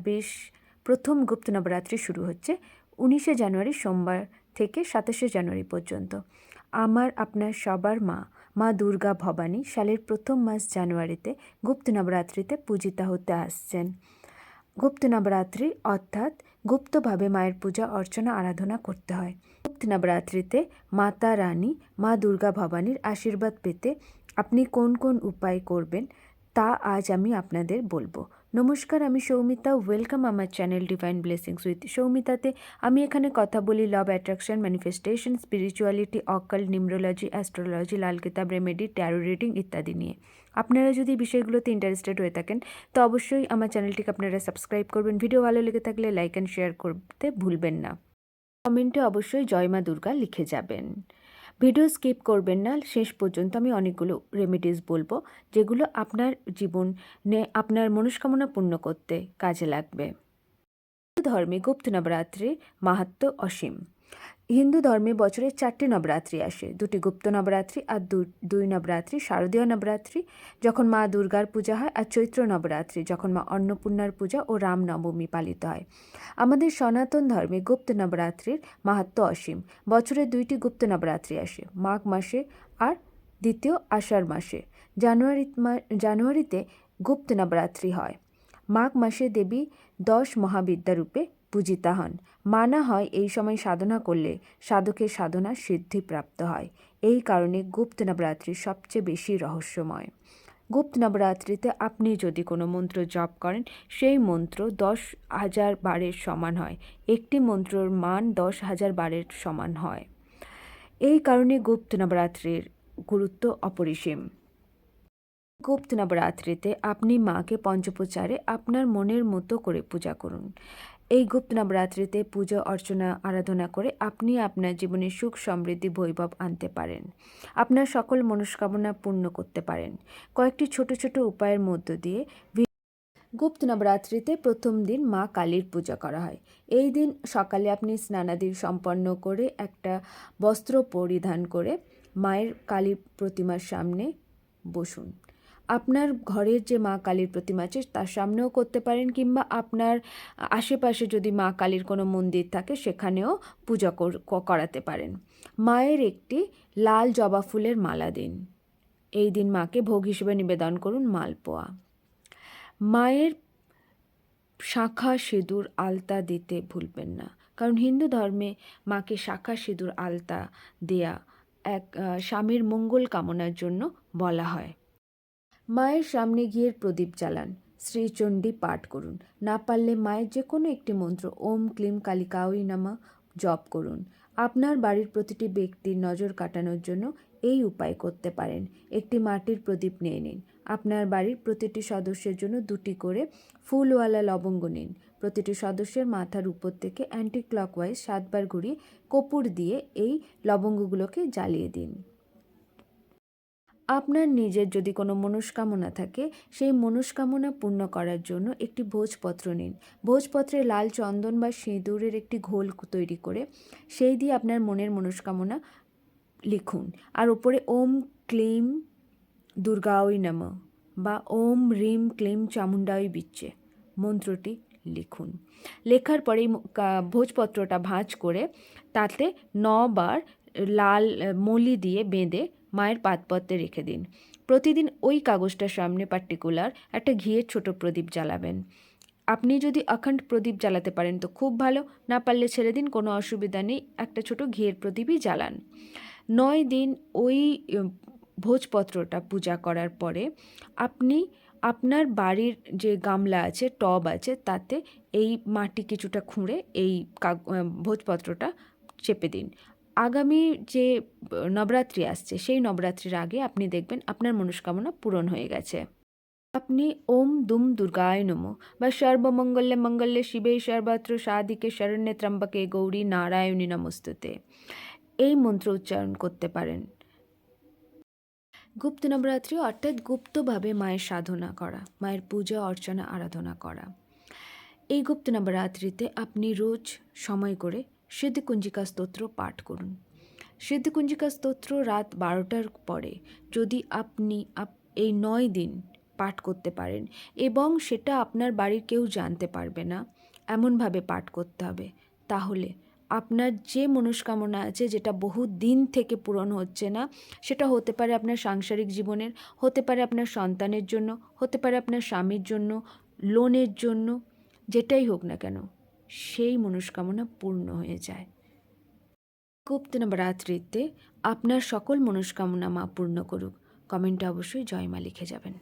2026 প্রথম গুপ্ত নবরাত্রি শুরু হচ্ছে 19শে জানুয়ারি সোমবার থেকে 27শে জানুয়ারি পর্যন্ত। আমার আপনার সবার মা দুর্গা ভবানী সালের প্রথম মাস জানুয়ারিতে গুপ্ত নবরাত্রিতে পূজিতা হতে আসছেন। গুপ্ত নবরাত্রি অর্থাৎ গুপ্তভাবে মায়ের পূজা অর্চনা আরাধনা করতে হয়। গুপ্ত নবরাত্রিতে মাতা রানী মা দুর্গা ভবানীর আশীর্বাদ পেতে আপনি কোন কোন উপায় করবেন তা আজ আমি আপনাদের বলবো। নমস্কার, আমি সৌমিতা। ওয়েলকাম আমার চ্যানেল ডিভাইন ব্লেসিংস উইথ সৌমিতাতে। আমি এখানে কথা বলি love, attraction, manifestation, spirituality, occult, numerology, astrology, Lal Kitab, remedy, taro reading ইত্যাদি নিয়ে। আপনারা যদি এই বিষয়গুলোতে ইন্টারেস্টেড হয়ে থাকেন তো অবশ্যই আমার চ্যানেলটিকে আপনারা সাবস্ক্রাইব করবেন। ভিডিও ভালো লেগে থাকলে লাইক অ্যান্ড শেয়ার করতে ভুলবেন না। কমেন্টে অবশ্যই জয় মা দুর্গা লিখে যাবেন। ভিডিও স্কিপ করবেন না, শেষ পর্যন্ত আমি অনেকগুলো রেমেডিস বলবো যেগুলো আপনার জীবনে আপনার মনস্কামনা পূর্ণ করতে কাজে লাগবে। হিন্দু ধর্মে গুপ্ত নবরাত্রির মাহাত্ম্য অসীম। হিন্দু ধর্মে বছরে 4টি নবরাত্রি আসে, 2টি গুপ্ত নবরাত্রি আর দুই নবরাত্রি শারদীয় নবরাত্রি যখন মা দুর্গার পূজা হয়, আর চৈত্র নবরাত্রি যখন মা অন্নপূর্ণার পূজা ও রামনবমী পালিত হয়। আমাদের সনাতন ধর্মে গুপ্ত নবরাত্রির মাহাত্ম্য অসীম। বছরে 2টি গুপ্ত নবরাত্রি আসে, মাঘ মাসে আর দ্বিতীয় আষাঢ় মাসে। জানুয়ারিতে গুপ্ত নবরাত্রি হয়। মাঘ মাসে দেবী 10 মহাবিদ্যা রূপে পূজিতা হন। মানা হয় এই সময় সাধনা করলে সাধকের সাধনা সিদ্ধি প্রাপ্ত হয়। এই কারণে গুপ্ত নবরাত্রি সবচেয়ে বেশি রহস্যময়। গুপ্ত নবরাত্রিতে আপনি যদি কোনো মন্ত্র জপ করেন সেই মন্ত্র 10,000 বারের সমান হয়। একটি মন্ত্রর মান 10,000 বারের সমান হয়। এই কারণে গুপ্ত নবরাত্রির গুরুত্ব অপরিসীম। গুপ্ত নবরাত্রিতে আপনি মাকে পঞ্চোপচারে আপনার মনের মতো করে পূজা করুন। এই গুপ্ত নবরাত্রিতে পুজো অর্চনা আরাধনা করে আপনি আপনার জীবনে সুখ, সমৃদ্ধি, বৈভব আনতে পারেন। আপনার সকল মনস্কামনা পূর্ণ করতে পারেন কয়েকটি ছোট ছোট উপায়ের মধ্য দিয়ে। গুপ্ত নবরাত্রিতে প্রথম দিন মা কালীর পূজা করা হয়। এই দিন সকালে আপনি স্নানাদি সম্পন্ন করে একটা বস্ত্র পরিধান করে মায়ের কালী প্রতিমার সামনে বসুন। আপনার ঘরের যে মা কালীর প্রতিমা আছে তার সামনেও করতে পারেন, কিংবা আপনার আশেপাশে যদি মা কালীর কোনো মন্দির থাকে সেখানেও পূজা করাতে পারেন। মায়ের একটি লাল জবা ফুলের মালা দিন। এই দিন মাকে ভোগ হিসেবে নিবেদন করুন মালপোয়া। মায়ের শাঁখা সিঁদুর আলতা দিতে ভুলবেন না, কারণ হিন্দু ধর্মে মাকে শাঁখা সিঁদুর আলতা দেয়া এক স্বামীর মঙ্গল কামনার জন্য বলা হয়। মায়ের সামনে ঘিয়ের প্রদীপ জ্বালান, শ্রীচণ্ডী পাঠ করুন। না পারলে মায়ের যে কোনো একটি মন্ত্র ওম ক্লিম কালিকাই নমঃ জপ করুন। আপনার বাড়ির প্রতিটি ব্যক্তির নজর কাটানোর জন্য এই উপায় করতে পারেন। একটি মাটির প্রদীপ নিয়ে নিন। আপনার বাড়ির প্রতিটি সদস্যের জন্য 2টি করে ফুলওয়ালা লবঙ্গ নিন। প্রতিটি সদস্যের মাথার উপর থেকে অ্যান্টি ক্লকওয়াইজ 7 বার ঘুরিয়ে কর্পূর দিয়ে এই লবঙ্গগুলোকে জ্বালিয়ে দিন। আপনার নিজের যদি কোনো মনস্কামনা থাকে সেই মনস্কামনা পূর্ণ করার জন্য একটি ভোজপত্র নিন। ভোজপত্রে লাল চন্দন বা সিঁদুরের একটি ঘোল তৈরি করে সেই দিয়ে আপনার মনের মনস্কামনা লিখুন। আর ওপরে ওম ক্লিম দুর্গায় নমঃ বা ওম রিম ক্লিম চামুণ্ডায় বিচ্চে মন্ত্রটি লিখুন। লেখার পরেই ভোজপত্রটা ভাঁজ করে তাতে 9 বার লাল মলি দিয়ে বেঁধে মায়ের পাদপদ্মে রেখে দিন। প্রতিদিন ওই কাগজটার সামনে পার্টিকুলার একটা ঘিয়ের ছোট প্রদীপ জ্বালাবেন। আপনি যদি অখণ্ড প্রদীপ জ্বালাতে পারেন তো খুব ভালো, না পারলে ছেড়ে দিন, কোনো অসুবিধা নেই, একটা ছোট ঘিয়ের প্রদীপই জ্বালান। 9 দিন ওই ভোজপত্রটা পূজা করার পরে আপনি আপনার বাড়ির যে গামলা আছে, টব আছে, তাতে এই মাটি কিছুটা খুঁড়ে এই ভোজপত্রটা চেপে দিন। আগামী যে নবরাত্রি আসছে সেই নবরাত্রির আগে আপনি দেখবেন আপনার মনস্কামনা পূরণ হয়ে গেছে। আপনি ওম দুম দুর্গায় নমঃ বা সর্বমঙ্গলে মঙ্গলে শিবে সর্বত্র সাধিকে শরণ্যে ত্র্যম্বকে গৌরী নারায়ণী নমস্তুতে এই মন্ত্র উচ্চারণ করতে পারেন। গুপ্ত নবরাত্রি অর্থাৎ গুপ্তভাবে মায়ের সাধনা করা, মায়ের পূজা অর্চনা আরাধনা করা। এই গুপ্ত নবরাত্রিতে আপনি রোজ সময় করে সিদ্ধিকুঞ্জিকা স্তোত্র পাঠ করুন। সিদ্ধিকুঞ্জিকা স্তোত্র রাত 12টার পরে যদি আপনি এই 9 দিন পাঠ করতে পারেন এবং সেটা আপনার বাড়ির কেউ জানতে পারবে না, এমনভাবে পাঠ করতে হবে। তাহলে আপনার যে মনস্কামনা আছে, যেটা বহু দিন থেকে পূরণ হচ্ছে না, সেটা হতে পারে আপনার সাংসারিক জীবনের, হতে পারে আপনার সন্তানের জন্য, হতে পারে আপনার স্বামীর জন্য, লোনের জন্য, যেটাই হোক না কেন, সেই মনস্কামনা পূর্ণ হয়ে যায়। গুপ্ত নবরাত্রিতে আপনার সকল মনস্কামনা মা পূর্ণ করুক। কমেন্টে অবশ্যই জয় মা লিখে যাবেন।